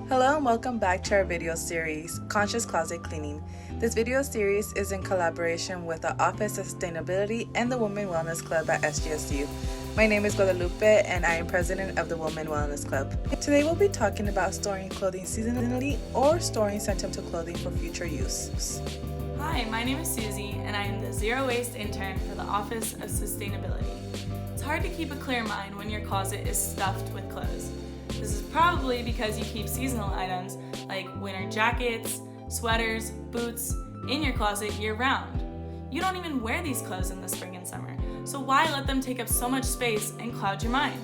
Hello and welcome back to our video series, Conscious Closet Cleaning. This video series is in collaboration with the Office of Sustainability and the Women Wellness Club at SGSU. My name is Guadalupe and I am president of the Women Wellness Club. Today we'll be talking about storing clothing seasonally or storing sentimental clothing for future use. Hi, my name is Susie and I am the Zero Waste Intern for the Office of Sustainability. It's hard to keep a clear mind when your closet is stuffed with clothes. This is probably because you keep seasonal items like winter jackets, sweaters, boots in your closet year-round. You don't even wear these clothes in the spring and summer, so why let them take up so much space and cloud your mind?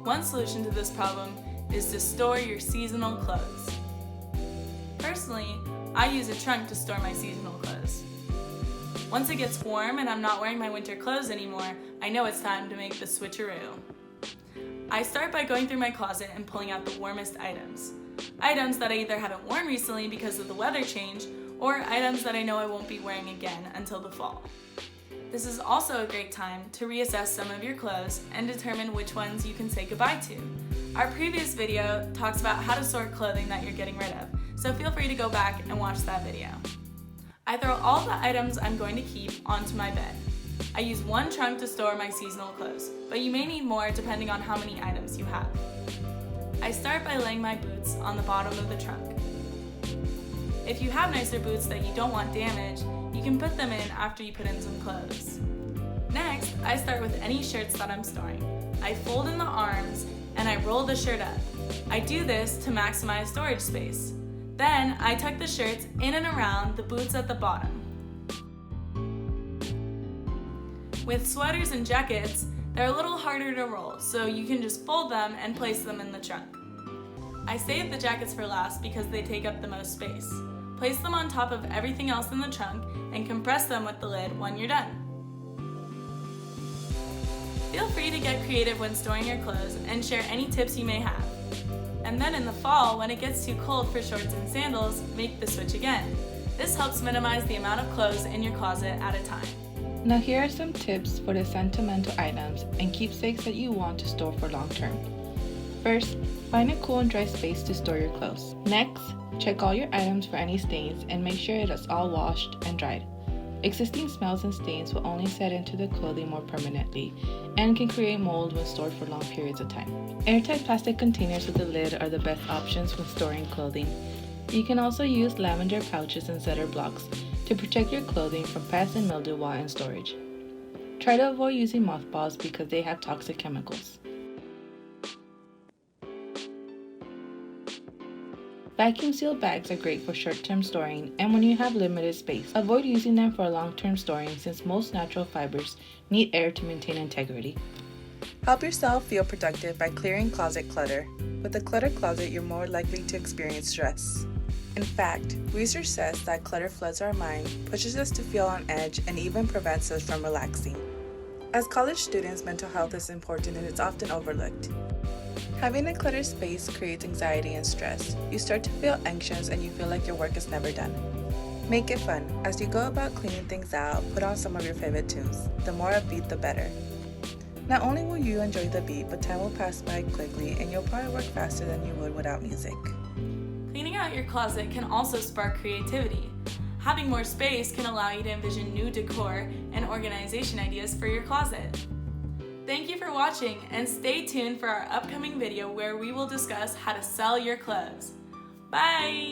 One solution to this problem is to store your seasonal clothes. Personally, I use a trunk to store my seasonal clothes. Once it gets warm and I'm not wearing my winter clothes anymore, I know it's time to make the switcheroo. I start by going through my closet and pulling out the warmest items. Items that I either haven't worn recently because of the weather change, or items that I know I won't be wearing again until the fall. This is also a great time to reassess some of your clothes and determine which ones you can say goodbye to. Our previous video talks about how to sort clothing that you're getting rid of, so feel free to go back and watch that video. I throw all the items I'm going to keep onto my bed. I use one trunk to store my seasonal clothes, but you may need more depending on how many items you have. I start by laying my boots on the bottom of the trunk. If you have nicer boots that you don't want damaged, you can put them in after you put in some clothes. Next, I start with any shirts that I'm storing. I fold in the arms and I roll the shirt up. I do this to maximize storage space. Then I tuck the shirts in and around the boots at the bottom. With sweaters and jackets, they're a little harder to roll, so you can just fold them and place them in the trunk. I save the jackets for last because they take up the most space. Place them on top of everything else in the trunk and compress them with the lid when you're done. Feel free to get creative when storing your clothes and share any tips you may have. And then in the fall, when it gets too cold for shorts and sandals, make the switch again. This helps minimize the amount of clothes in your closet at a time. Now here are some tips for the sentimental items and keepsakes that you want to store for long term. First, find a cool and dry space to store your clothes. Next, check all your items for any stains and make sure it is all washed and dried. Existing smells and stains will only set into the clothing more permanently and can create mold when stored for long periods of time. Airtight plastic containers with a lid are the best options when storing clothing. You can also use lavender pouches and cedar blocks to protect your clothing from pests and mildew while in storage. Try to avoid using mothballs because they have toxic chemicals. Vacuum sealed bags are great for short-term storing and when you have limited space. Avoid using them for long-term storing since most natural fibers need air to maintain integrity. Help yourself feel productive by clearing closet clutter. With a cluttered closet, you're more likely to experience stress. In fact, research says that clutter floods our mind, pushes us to feel on edge, and even prevents us from relaxing. As college students, mental health is important and it's often overlooked. Having a cluttered space creates anxiety and stress. You start to feel anxious and you feel like your work is never done. Make it fun. As you go about cleaning things out, put on some of your favorite tunes. The more upbeat, the better. Not only will you enjoy the beat, but time will pass by quickly and you'll probably work faster than you would without music. Cleaning out your closet can also spark creativity. Having more space can allow you to envision new decor and organization ideas for your closet. Thank you for watching and stay tuned for our upcoming video where we will discuss how to sell your clothes. Bye!